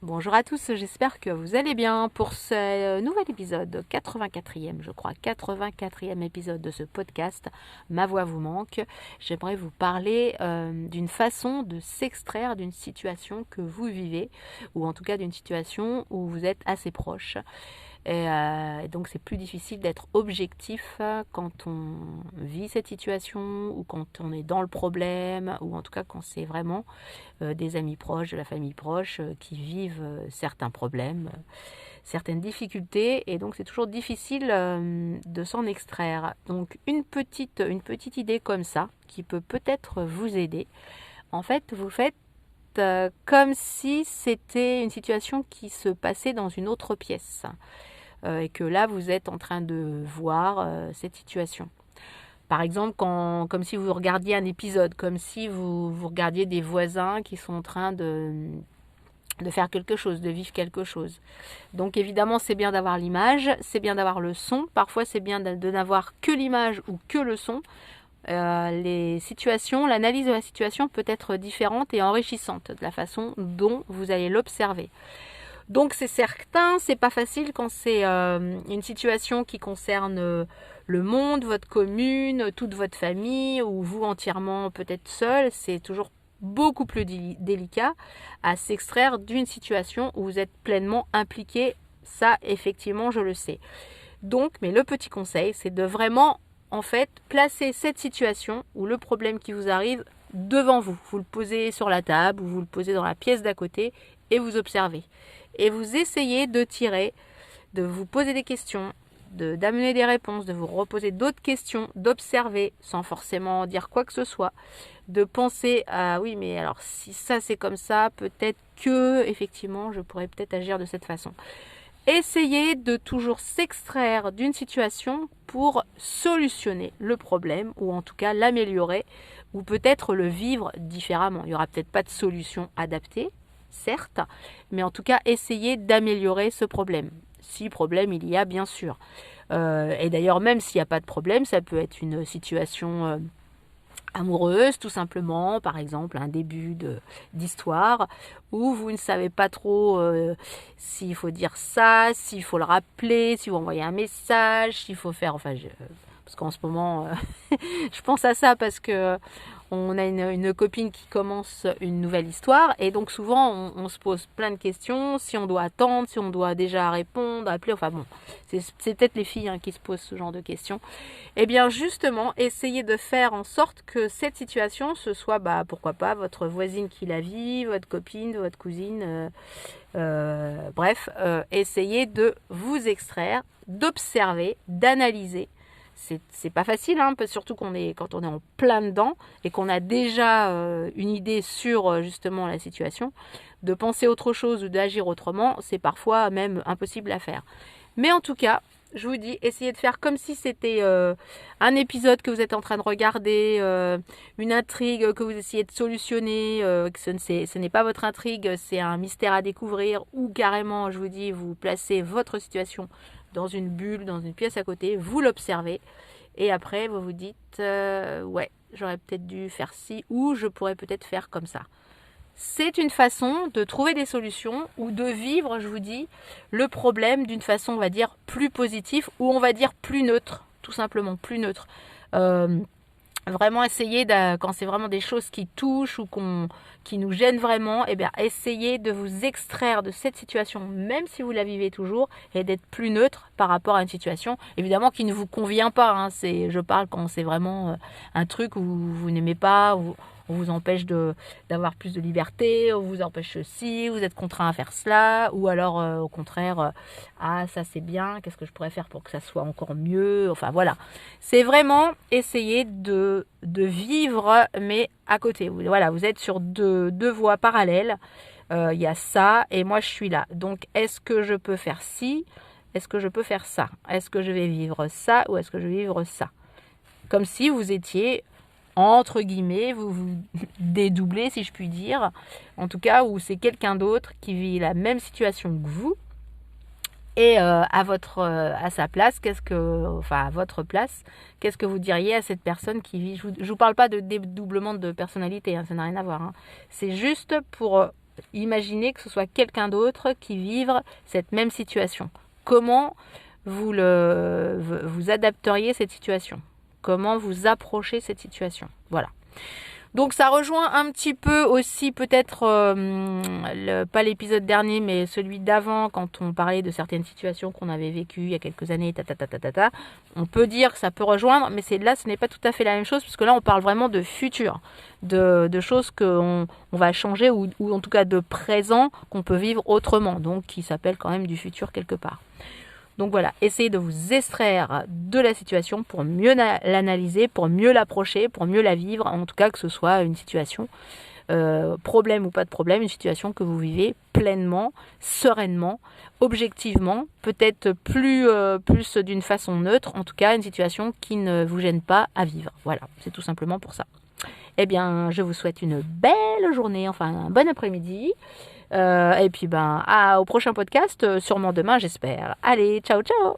Bonjour à tous, j'espère que vous allez bien pour ce nouvel épisode, 84e je crois, 84e épisode de ce podcast, Ma voix vous manque. J'aimerais vous parler d'une façon de s'extraire d'une situation que vous vivez, ou en tout cas d'une situation où vous êtes assez proche. Et donc c'est plus difficile d'être objectif quand on vit cette situation ou quand on est dans le problème ou en tout cas quand c'est vraiment des amis proches, de la famille proche qui vivent certains problèmes, certaines difficultés et donc c'est toujours difficile de s'en extraire. Donc une petite idée comme ça qui peut peut-être vous aider. En fait, vous faites comme si c'était une situation qui se passait dans une autre pièce et que là vous êtes en train de voir cette situation. Par exemple, comme si vous regardiez un épisode, comme si vous regardiez des voisins qui sont en train de faire quelque chose, de vivre quelque chose. Donc évidemment, c'est bien d'avoir l'image, c'est bien d'avoir le son. Parfois, c'est bien de n'avoir que l'image ou que le son. Les situations, l'analyse de la situation peut être différente et enrichissante de la façon dont vous allez l'observer. Donc c'est certain, c'est pas facile quand c'est une situation qui concerne le monde, votre commune, toute votre famille ou vous entièrement peut-être seul. C'est toujours beaucoup plus délicat à s'extraire d'une situation où vous êtes pleinement impliqué. Ça, effectivement, je le sais. Donc, mais le petit conseil, c'est de vraiment, en fait, placer cette situation ou le problème qui vous arrive devant vous. Vous le posez sur la table ou vous le posez dans la pièce d'à côté et vous observez. Et vous essayez de vous poser des questions, d'amener des réponses, de vous reposer d'autres questions, d'observer sans forcément dire quoi que ce soit, de penser à oui mais alors si ça c'est comme ça, peut-être que effectivement je pourrais peut-être agir de cette façon. Essayez de toujours s'extraire d'une situation pour solutionner le problème ou en tout cas l'améliorer ou peut-être le vivre différemment. Il n'y aura peut-être pas de solution adaptée, certes, mais en tout cas essayer d'améliorer ce problème. Si problème il y a bien sûr. Et d'ailleurs même s'il n'y a pas de problème, ça peut être une situation amoureuse tout simplement, par exemple un début d'histoire où vous ne savez pas trop s'il faut dire ça, s'il faut le rappeler, si vous envoyez un message, s'il faut faire, parce qu'en ce moment je pense à ça parce que on a une copine qui commence une nouvelle histoire et donc souvent on se pose plein de questions, si on doit attendre, si on doit déjà répondre, appeler, enfin bon, c'est peut-être les filles qui se posent ce genre de questions. Et bien justement, essayez de faire en sorte que cette situation, ce soit, pourquoi pas, votre voisine qui la vit, votre copine, votre cousine, essayez de vous extraire, d'observer, d'analyser. C'est pas facile, surtout quand on est en plein dedans et qu'on a déjà une idée sur justement la situation. De penser autre chose ou d'agir autrement, c'est parfois même impossible à faire. Mais en tout cas, je vous dis, essayez de faire comme si c'était un épisode que vous êtes en train de regarder, une intrigue que vous essayez de solutionner, que ce n'est pas votre intrigue, c'est un mystère à découvrir, ou carrément, je vous dis, vous placez votre situation dans une bulle, dans une pièce à côté, vous l'observez, et après vous vous dites, ouais, j'aurais peut-être dû faire ci, ou je pourrais peut-être faire comme ça. C'est une façon de trouver des solutions ou de vivre, je vous dis, le problème d'une façon, on va dire, plus positive ou on va dire plus neutre, tout simplement, plus neutre. Vraiment essayer, quand c'est vraiment des choses qui touchent ou qui nous gênent vraiment, essayez de vous extraire de cette situation, même si vous la vivez toujours, et d'être plus neutre par rapport à une situation, évidemment, qui ne vous convient pas. Je parle quand c'est vraiment un truc où vous n'aimez pas, où on vous empêche d'avoir plus de liberté, on vous empêche ceci, vous êtes contraint à faire cela, ou alors au contraire, ça c'est bien, qu'est-ce que je pourrais faire pour que ça soit encore mieux, enfin voilà. C'est vraiment essayer de vivre, mais à côté. Voilà, vous êtes sur deux voies parallèles, il y a ça, et moi je suis là. Donc est-ce que je peux faire ci? Est-ce que je peux faire ça? Est-ce que je vais vivre ça ou est-ce que je vais vivre ça? Comme si vous étiez entre guillemets, vous vous dédoublez si je puis dire, en tout cas où c'est quelqu'un d'autre qui vit la même situation que vous et à sa place, à votre place, qu'est-ce que vous diriez à cette personne qui vit? Je vous parle pas de dédoublement de personnalité, ça n'a rien à voir. C'est juste pour Imaginez que ce soit quelqu'un d'autre qui vive cette même situation. Comment vous adapteriez cette situation? Comment vous approchez cette situation? Voilà. Donc ça rejoint un petit peu aussi peut-être, pas l'épisode dernier, mais celui d'avant, quand on parlait de certaines situations qu'on avait vécues il y a quelques années, On peut dire que ça peut rejoindre, mais ce n'est pas tout à fait la même chose, parce que là on parle vraiment de futur, de choses qu'on va changer, ou en tout cas de présent qu'on peut vivre autrement, donc qui s'appelle quand même du futur quelque part. Donc voilà, essayez de vous extraire de la situation pour mieux l'analyser, pour mieux l'approcher, pour mieux la vivre. En tout cas, que ce soit une situation, problème ou pas de problème, une situation que vous vivez pleinement, sereinement, objectivement, peut-être plus d'une façon neutre. En tout cas, une situation qui ne vous gêne pas à vivre. Voilà, c'est tout simplement pour ça. Eh bien, je vous souhaite une belle journée, enfin un bon après-midi. Et puis au prochain podcast, sûrement demain j'espère. Allez, ciao ciao.